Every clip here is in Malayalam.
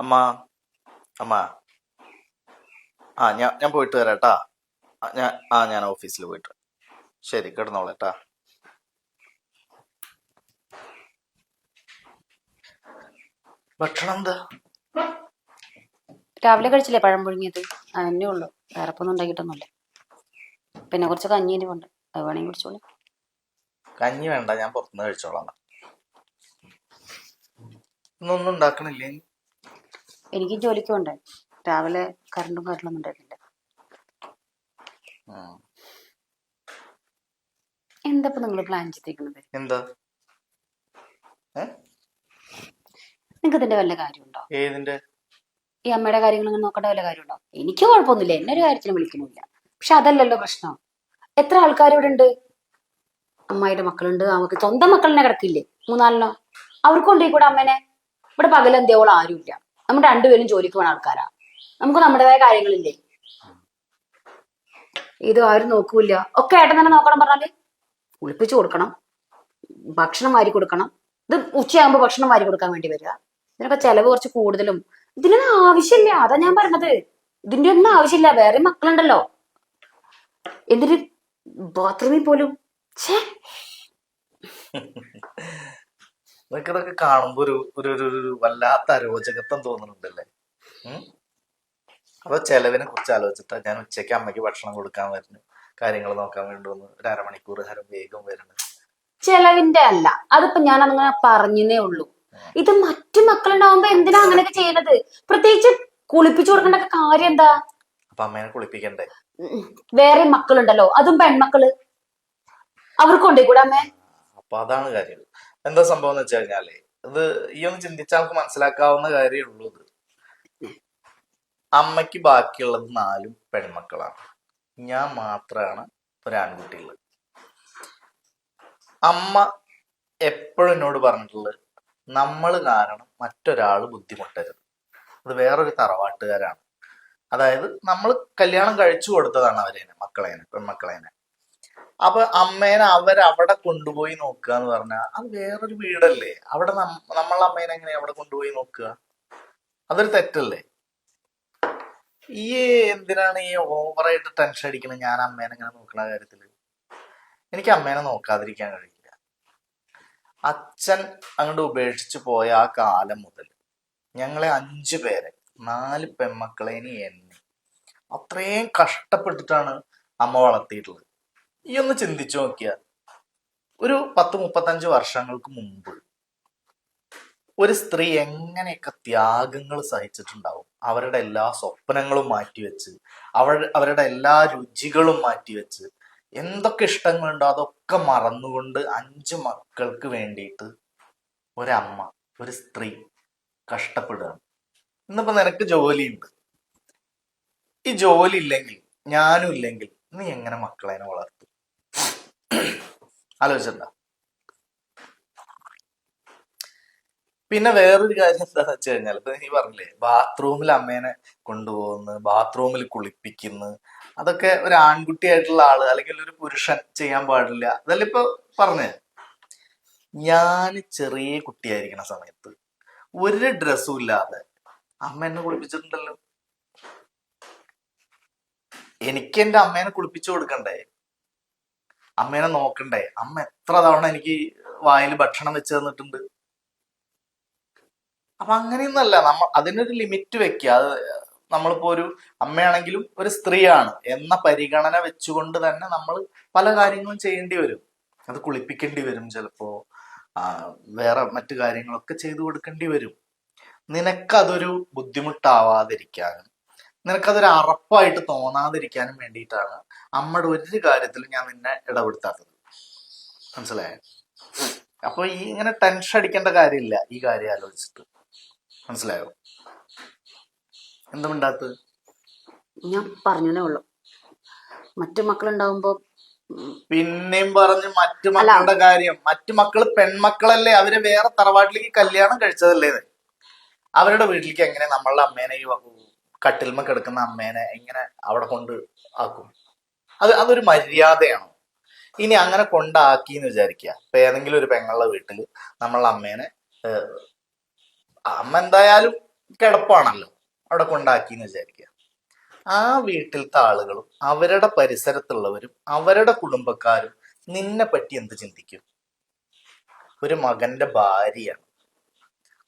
അമ്മ അമ്മ ഞാൻ പോയിട്ട് വരാട്ടാ. ഞാൻ ഓഫീസിൽ പോയിട്ട് വരാം. ശരി, കിടന്നോളേട്ടാ. ഭക്ഷണം എന്താ? രാവിലെ കഴിച്ചില്ലേ പഴം പുഴുങ്ങിയത്? അതന്നെ ഉള്ളു, വേറെ ഒന്നും ഉണ്ടാക്കിയിട്ടൊന്നുമില്ല. പിന്നെ കുറച്ച് കഞ്ഞീന് കൊണ്ട് അത് വേണമെങ്കിൽ കുടിച്ചോളൂ. കഞ്ഞി വേണ്ട, ഞാൻ പുറത്തുനിന്ന് കഴിച്ചോളാം. ഇന്നൊന്നും ഉണ്ടാക്കണില്ലേ? എനിക്കും ജോലിക്ക് പോണ്ടേ. രാവിലെ കറണ്ടും കാര്യങ്ങളൊന്നും ഉണ്ടായിരുന്നില്ല. എന്താ ഇപ്പൊ നിങ്ങൾ പ്ലാൻ ചെയ്തിരിക്കുന്നത്? എന്താ? നിങ്ങൾക്ക് ഇതിന്റെ വല്ല കാര്യമുണ്ടോ? ഏതിന്റെ? ഈ അമ്മയുടെ കാര്യങ്ങൾ ഇങ്ങനെ നോക്കേണ്ട വല്ല കാര്യമുണ്ടോ? എനിക്ക് കുഴപ്പമൊന്നുമില്ല, എന്നെ ഒരു കാര്യത്തിന് വിളിക്കുന്നില്ല. പക്ഷെ അതല്ലല്ലോ പ്രശ്നം. എത്ര ആൾക്കാർ ഇവിടെ ഉണ്ട്. അമ്മായിയുടെ മക്കളുണ്ട്, നമുക്ക് സ്വന്തം മക്കളിനെ കിടക്കില്ലേ 3-4. അവർക്ക് കൊണ്ടുപോയി കൂടെ അമ്മേനെ. ഇവിടെ പകലെന്തിയോളം ആരുമില്ല. നമ്മൾ രണ്ടുപേരും ജോലിക്ക് പോണ ആൾക്കാരാ. നമുക്ക് നമ്മുടേതായ കാര്യങ്ങളില്ലേ. ഇത് ആരും നോക്കൂല. ഒക്കെ ഏട്ടൻ തന്നെ നോക്കണം പറഞ്ഞാല് കുളിപ്പിച്ചു കൊടുക്കണം, ഭക്ഷണം വാരി കൊടുക്കണം. ഇത് ഉച്ചയാകുമ്പോ ഭക്ഷണം വാരി കൊടുക്കാൻ വേണ്ടി വരിക. ഇതിനൊക്കെ ചെലവ് കുറച്ച് കൂടുതലും. ഇതിനൊന്നും ആവശ്യമില്ല. അതാ ഞാൻ പറഞ്ഞത്. ഇതിന്റെ ഒന്നും ആവശ്യമില്ല. വേറെ മക്കളുണ്ടല്ലോ. എന്തിന് ബാത്റൂമിൽ പോലും. നിനക്കിതൊക്കെ കാണുമ്പോ ഒരു വല്ലാത്ത അരോചകത്വം തോന്നുന്നുണ്ടല്ലേ? അപ്പൊ ചെലവിനെ കുറിച്ച് ആലോചിച്ചിട്ടാ ഞാൻ ഉച്ചയ്ക്ക് അമ്മയ്ക്ക് ഭക്ഷണം കൊടുക്കാൻ വരുന്നു, കാര്യങ്ങൾ നോക്കാൻ വേണ്ടി വന്ന് ഒരു അരമണിക്കൂർ വേഗം വരുന്നത്. ചെലവിന്റെ അല്ല, അതിപ്പോ ഞാൻ അങ്ങനെ പറഞ്ഞേ ഉള്ളൂ. ഇത് മറ്റു മക്കളുണ്ടാവുമ്പോ എന്തിനാ അങ്ങനെയൊക്കെ ചെയ്യുന്നത്? പ്രത്യേകിച്ച് കുളിപ്പിച്ചു കൊടുക്കേണ്ട കാര്യം എന്താ? അപ്പൊ അമ്മേനെ കുളിപ്പിക്കണ്ടേ? വേറെ മക്കളുണ്ടല്ലോ, അതും പെൺമക്കള്. അവർക്ക് കൊണ്ടേ കൂടെ അമ്മേ. അപ്പൊ അതാണ് കാര്യം. എന്താ സംഭവം എന്ന് വെച്ച് കഴിഞ്ഞാല്, ഇത് ഈ ഒന്ന് ചിന്തിച്ചാൽ നമുക്ക് മനസ്സിലാക്കാവുന്ന കാര്യമേ ഉള്ളൂ. ഇത് അമ്മയ്ക്ക് ബാക്കിയുള്ളത് 4 പെൺമക്കളാണ്. ഞാൻ മാത്രമാണ് ഒരു ആൺകുട്ടിയുള്ളത്. അമ്മ എപ്പോഴും എന്നോട് പറഞ്ഞിട്ടുള്ളത്, നമ്മൾ കാരണം മറ്റൊരാള് ബുദ്ധിമുട്ടരുത്. അത് വേറൊരു തറവാട്ടുകാരാണ്. അതായത് നമ്മൾ കല്യാണം കഴിച്ചു കൊടുത്തതാണ് മക്കളേനെ, പെൺമക്കളേനെ. അപ്പൊ അമ്മേനെ അവരവിടെ കൊണ്ടുപോയി നോക്കുക എന്ന് പറഞ്ഞാൽ അത് വേറൊരു വീടല്ലേ. അവിടെ നമ്മളെ അമ്മേനെ എങ്ങനെയാ അവിടെ കൊണ്ടുപോയി നോക്കുക? അതൊരു തെറ്റല്ലേ? ഈ എന്തിനാണ് ഈ ഓവറായിട്ട് ടെൻഷൻ അടിക്കുന്നത്? ഞാൻ അമ്മേനെ ഇങ്ങനെ നോക്കുന്ന കാര്യത്തില് എനിക്ക് അമ്മേനെ നോക്കാതിരിക്കാൻ കഴിയില്ല. അച്ഛൻ അങ്ങോട്ട് ഉപേക്ഷിച്ചു പോയ ആ കാലം മുതൽ ഞങ്ങളെ 5 പേരെ, 4 പെൺമക്കളേനി എന്നെ അത്രയും കഷ്ടപ്പെട്ടിട്ടാണ് അമ്മ വളർത്തിയിട്ടുള്ളത്. ഈ ഒന്ന് ചിന്തിച്ചു നോക്കിയ, ഒരു 10-35 വർഷങ്ങൾക്ക് മുമ്പ് ഒരു സ്ത്രീ എങ്ങനെയൊക്കെ ത്യാഗങ്ങൾ സഹിച്ചിട്ടുണ്ടാവും. അവരുടെ എല്ലാ സ്വപ്നങ്ങളും മാറ്റിവെച്ച്, അവരുടെ എല്ലാ രുചികളും മാറ്റിവെച്ച്, എന്തൊക്കെ ഇഷ്ടങ്ങളുണ്ടോ അതൊക്കെ മറന്നുകൊണ്ട് 5 മക്കൾക്ക് വേണ്ടിയിട്ട് ഒരമ്മ, ഒരു സ്ത്രീ കഷ്ടപ്പെടുകയാണ്. ഇന്നിപ്പോ നിനക്ക് ജോലിയുണ്ട്. ഈ ജോലി ഇല്ലെങ്കിൽ, ഞാനും ഇല്ലെങ്കിൽ, നീ എങ്ങനെ മക്കളെ വളർത്തും? ആലോചിച്ചിട്ടുണ്ടോ? പിന്നെ വേറൊരു കാര്യം എന്താന്ന് വെച്ച് കഴിഞ്ഞാൽ, ഇപ്പൊ നീ പറഞ്ഞില്ലേ ബാത്റൂമിൽ അമ്മേനെ കൊണ്ടുപോകുന്നു, ബാത്റൂമിൽ കുളിപ്പിക്കുന്നു, അതൊക്കെ ഒരു ആൺകുട്ടിയായിട്ടുള്ള ആള് അല്ലെങ്കിൽ ഒരു പുരുഷൻ ചെയ്യാൻ പാടില്ല. അതല്ല ഇപ്പൊ പറഞ്ഞേ. ഞാൻ ചെറിയ കുട്ടിയായിരിക്കണ സമയത്ത് ഒരു ഡ്രസ്സും ഇല്ലാതെ അമ്മ എന്നെ കുളിപ്പിച്ചിട്ടുണ്ടല്ലോ. എനിക്ക് എന്റെ അമ്മേനെ കുളിപ്പിച്ചു കൊടുക്കണ്ടേ? അമ്മേനെ നോക്കണ്ടേ? അമ്മ എത്ര തവണ എനിക്ക് വായിൽ ഭക്ഷണം വെച്ച് തന്നിട്ടുണ്ട്. അപ്പൊ അങ്ങനെയൊന്നല്ല, അതിനൊരു ലിമിറ്റ് വെക്കുക. അത് നമ്മളിപ്പോ ഒരു അമ്മയാണെങ്കിലും ഒരു സ്ത്രീയാണ് എന്ന പരിഗണന വെച്ചുകൊണ്ട് തന്നെ നമ്മൾ പല കാര്യങ്ങളും ചെയ്യേണ്ടി വരും. അത് കുളിപ്പിക്കേണ്ടി വരും, ചിലപ്പോ വേറെ മറ്റു കാര്യങ്ങളൊക്കെ ചെയ്തു കൊടുക്കേണ്ടി വരും. നിനക്കതൊരു ബുദ്ധിമുട്ടാവാതിരിക്കാനും നിനക്കതൊരു അറപ്പായിട്ട് തോന്നാതിരിക്കാനും വേണ്ടിയിട്ടാണ് അമ്മയുടെ ഒരു കാര്യത്തിലും ഞാൻ നിന്നെ ഇടപെടുത്താത്തത്. മനസ്സിലായോ? അപ്പൊ ഈ ഇങ്ങനെ ടെൻഷൻ അടിക്കേണ്ട കാര്യമില്ല ഈ കാര്യം ആലോചിച്ചിട്ട്. മനസ്സിലായോ? എന്താ മിണ്ടാത്തത്? ഞാൻ പറഞ്ഞതേ ഉള്ളു. മറ്റു മക്കളുണ്ടാവുമ്പോ പിന്നെയും പറഞ്ഞു മറ്റു മക്കളുടെ കാര്യം. മറ്റു മക്കള് പെൺമക്കളല്ലേ, അവര് വേറെ തറവാട്ടിലേക്ക് കല്യാണം കഴിച്ചതല്ലേ. അവരുടെ വീട്ടിലേക്ക് എങ്ങനെ നമ്മളുടെ അമ്മേനെ, ഈ കട്ടിൽമ കിടക്കുന്ന അമ്മേനെ എങ്ങനെ അവിടെ കൊണ്ട് ആക്കും? അതൊരു മര്യാദയാണോ? ഇനി അങ്ങനെ കൊണ്ടാക്കി എന്ന് വിചാരിക്കുക. ഇപ്പൊ ഏതെങ്കിലും ഒരു പെങ്ങളുടെ വീട്ടില് നമ്മളുടെ അമ്മേനെ, അമ്മ എന്തായാലും കിടപ്പാണല്ലോ, അവിടെ കൊണ്ടാക്കിന്ന് വിചാരിക്കുക. ആ വീട്ടിലത്തെ ആളുകളും അവരുടെ പരിസരത്തുള്ളവരും അവരുടെ കുടുംബക്കാരും നിന്നെ പറ്റി എന്ത് ചിന്തിക്കും? ഒരു മകന്റെ ഭാര്യയാണ്,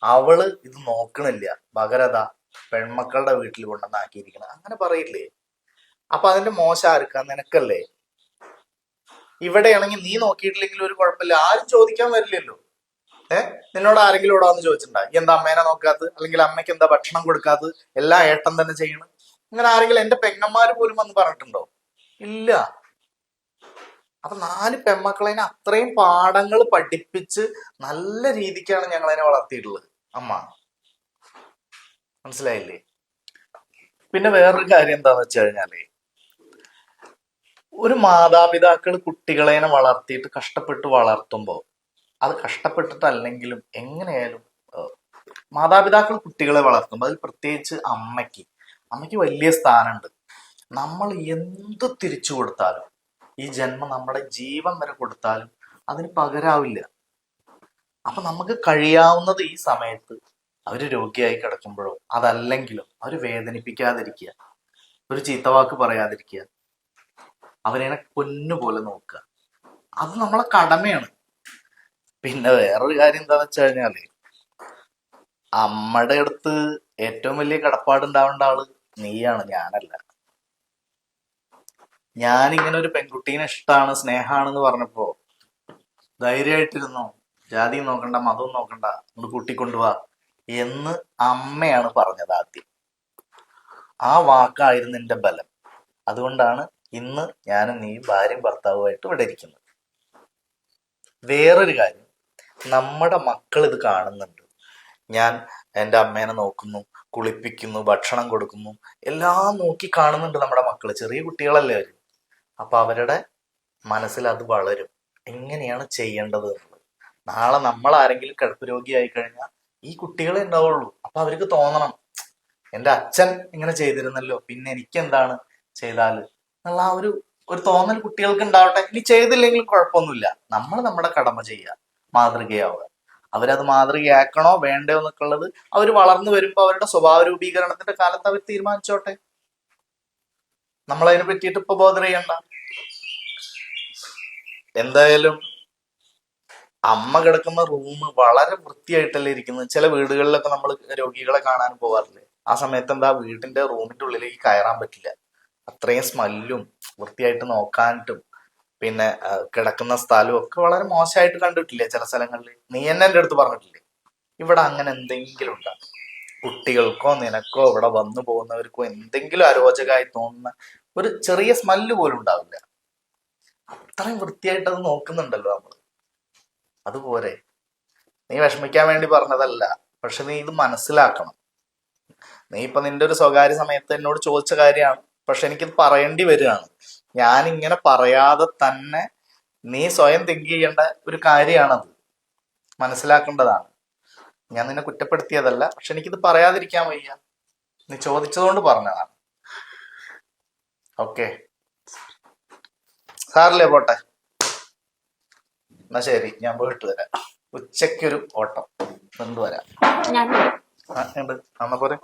അവള് ഇത് നോക്കണില്ല, പകരതാ പെൺമക്കളുടെ വീട്ടിൽ കൊണ്ടുവന്നാക്കിയിരിക്കണം, അങ്ങനെ പറയില്ലേ? അപ്പൊ അതിന്റെ മോശം ആർക്കാ? നിനക്കല്ലേ. ഇവിടെയാണെങ്കിൽ നീ നോക്കിയിട്ടില്ലെങ്കിൽ ഒരു കുഴപ്പമില്ല, ആരും ചോദിക്കാൻ വരില്ലല്ലോ. നിന്നോട് ആരെങ്കിലും ഇവിടെ വന്ന് ചോദിച്ചിട്ടുണ്ടാ എന്താ അമ്മേനെ നോക്കാത്തത്, അല്ലെങ്കിൽ അമ്മയ്ക്ക് എന്താ ഭക്ഷണം കൊടുക്കാത്തത്, എല്ലാം ഏട്ടൻ തന്നെ ചെയ്യണം? അങ്ങനെ ആരെങ്കിലും എന്റെ പെങ്ങന്മാര് പോലും വന്ന് പറഞ്ഞിട്ടുണ്ടോ? ഇല്ല. അപ്പൊ 4 പെൺമക്കളതിനെ അത്രയും പാഠങ്ങൾ പഠിപ്പിച്ച് നല്ല രീതിക്കാണ് ഞങ്ങളതിനെ വളർത്തിയിട്ടുള്ളത്. അമ്മ മനസ്സിലായില്ലേ? പിന്നെ വേറൊരു കാര്യം എന്താന്ന് വെച്ച് കഴിഞ്ഞാല്, ഒരു മാതാപിതാക്കൾ കുട്ടികളെ വളർത്തിയിട്ട് കഷ്ടപ്പെട്ട് വളർത്തുമ്പോൾ, അത് കഷ്ടപ്പെട്ടിട്ടല്ലെങ്കിലും എങ്ങനെയായാലും മാതാപിതാക്കൾ കുട്ടികളെ വളർത്തുമ്പോൾ അതിൽ പ്രത്യേകിച്ച് അമ്മയ്ക്ക് വലിയ സ്ഥാനമുണ്ട്. നമ്മൾ എന്ത് തിരിച്ചു കൊടുത്താലും, ഈ ജന്മം നമ്മുടെ ജീവൻ വരെ കൊടുത്താലും അതിന് പകരാവില്ല. അപ്പൊ നമുക്ക് കഴിയാവുന്നത് ഈ സമയത്ത് അവര് രോഗിയായി കിടക്കുമ്പോഴോ അതല്ലെങ്കിലും അവര് വേദനിപ്പിക്കാതിരിക്കുക, ഒരു ചീത്തവാക്ക് പറയാതിരിക്കുക, അവരെ പൊന്നുപോലെ നോക്കുക. അത് നമ്മളെ കടമയാണ്. പിന്നെ വേറൊരു കാര്യം എന്താന്ന് വെച്ച് കഴിഞ്ഞാല്, അമ്മയുടെ അടുത്ത് ഏറ്റവും വലിയ കടപ്പാടുണ്ടാവേണ്ട ആള് നീയാണ്, ഞാനല്ല. ഞാനിങ്ങനെ ഒരു പെൺകുട്ടീനെ ഇഷ്ടമാണ്, സ്നേഹാണെന്ന് പറഞ്ഞപ്പോ ധൈര്യമായിട്ടിരുന്നോ, ജാതി നോക്കണ്ട, മതവും നോക്കണ്ട, ഒന്ന് കൂട്ടിക്കൊണ്ടുപോവാ എന്ന് അമ്മയാണ് പറഞ്ഞത് ആദ്യം. ആ വാക്കായിരുന്നു എന്റെ ബലം. അതുകൊണ്ടാണ് ഇന്ന് ഞാനും നീ ഭാര്യയും ഭർത്താവുമായിട്ട് ഇവിടെ ഇരിക്കുന്നത്. വേറൊരു കാര്യം, നമ്മുടെ മക്കൾ ഇത് കാണുന്നുണ്ട്. ഞാൻ എൻ്റെ അമ്മേനെ നോക്കുന്നു, കുളിപ്പിക്കുന്നു, ഭക്ഷണം കൊടുക്കുന്നു, എല്ലാം നോക്കി കാണുന്നുണ്ട് നമ്മുടെ മക്കള്. ചെറിയ കുട്ടികളല്ലേ അവര്. അപ്പൊ അവരുടെ മനസ്സിൽ അത് വളരും, എങ്ങനെയാണ് ചെയ്യേണ്ടത് എന്നുള്ളത്. നാളെ നമ്മൾ ആരെങ്കിലും കിടപ്പ് രോഗിയായി കഴിഞ്ഞാൽ ഈ കുട്ടികളെ ഉണ്ടാവുള്ളൂ. അപ്പൊ അവർക്ക് തോന്നണം, എൻ്റെ അച്ഛൻ ഇങ്ങനെ ചെയ്തിരുന്നല്ലോ, പിന്നെ എനിക്കെന്താണ് ചെയ്താല് എന്നുള്ള ആ ഒരു തോന്നൽ കുട്ടികൾക്ക് ഉണ്ടാവട്ടെ. ഇനി ചെയ്തില്ലെങ്കിലും കുഴപ്പമൊന്നുമില്ല, നമ്മൾ നമ്മുടെ കടമ ചെയ്യുക, മാതൃകയാവുക. അവരത് മാതൃകയാക്കണോ വേണ്ടോ എന്നൊക്കെ ഉള്ളത് അവർ വളർന്നു വരുമ്പോ അവരുടെ സ്വഭാവ രൂപീകരണത്തിന്റെ കാലത്ത് അവർ തീരുമാനിച്ചോട്ടെ. നമ്മളതിനെ പറ്റിയിട്ട് ഇപ്പൊ ബോധർ ചെയ്യണ്ട. എന്തായാലും അമ്മ കിടക്കുന്ന റൂം വളരെ വൃത്തിയായിട്ടല്ലേ ഇരിക്കുന്നത്. ചില വീടുകളിലൊക്കെ നമ്മൾ രോഗികളെ കാണാൻ പോവാറില്ലേ, ആ സമയത്ത് എന്താ വീടിന്റെ റൂമിന്റെ ഉള്ളിലേക്ക് കയറാൻ പറ്റില്ല, അത്രയും സ്മെല്ലും വൃത്തിയായിട്ട് നോക്കാനിട്ടും പിന്നെ കിടക്കുന്ന സ്ഥലവും ഒക്കെ വളരെ മോശമായിട്ട് കണ്ടിട്ടില്ലേ ചില സ്ഥലങ്ങളിൽ? നീ തന്നെ എൻ്റെ അടുത്ത് പറഞ്ഞിട്ടില്ലേ ഇവിടെ അങ്ങനെ എന്തെങ്കിലും ഉണ്ടാകും, കുട്ടികൾക്കോ നിനക്കോ ഇവിടെ വന്നു പോകുന്നവർക്കോ എന്തെങ്കിലും അരോചകമായി തോന്നുന്ന ഒരു ചെറിയ സ്മെല്ല് പോലും ഉണ്ടാവില്ല. അത്രയും വൃത്തിയായിട്ട് അത് നോക്കുന്നുണ്ടല്ലോ നമ്മൾ. അതുപോലെ നീ വിഷമിക്കാൻ വേണ്ടി പറഞ്ഞതല്ല, പക്ഷെ നീ ഇത് മനസ്സിലാക്കണം. നീ ഇപ്പൊ നിന്റെ ഒരു സ്വകാര്യ സമയത്ത് എന്നോട് ചോദിച്ച കാര്യമാണ്, പക്ഷെ എനിക്കിത് പറയേണ്ടി വരികയാണ്. ഞാൻ ഇങ്ങനെ പറയാതെ തന്നെ നീ സ്വയം തിങ്ക് ചെയ്യേണ്ട ഒരു കാര്യമാണത്, മനസ്സിലാക്കേണ്ടതാണ്. ഞാൻ നിന്നെ കുറ്റപ്പെടുത്തിയതല്ല, പക്ഷെ എനിക്കിത് പറയാതിരിക്കാൻ വയ്യ, നീ ചോദിച്ചതുകൊണ്ട് പറഞ്ഞതാണ്. ഓക്കെ, സാറില്ലേ, പോട്ടെ. എന്നാ ശരി, ഞാൻ പോയിട്ട് വരാം. ഉച്ചയ്ക്കൊരു ഓട്ടം കൊണ്ടുവരാം. ഞാൻ ഉണ്ട്, അന്ന പോലെ.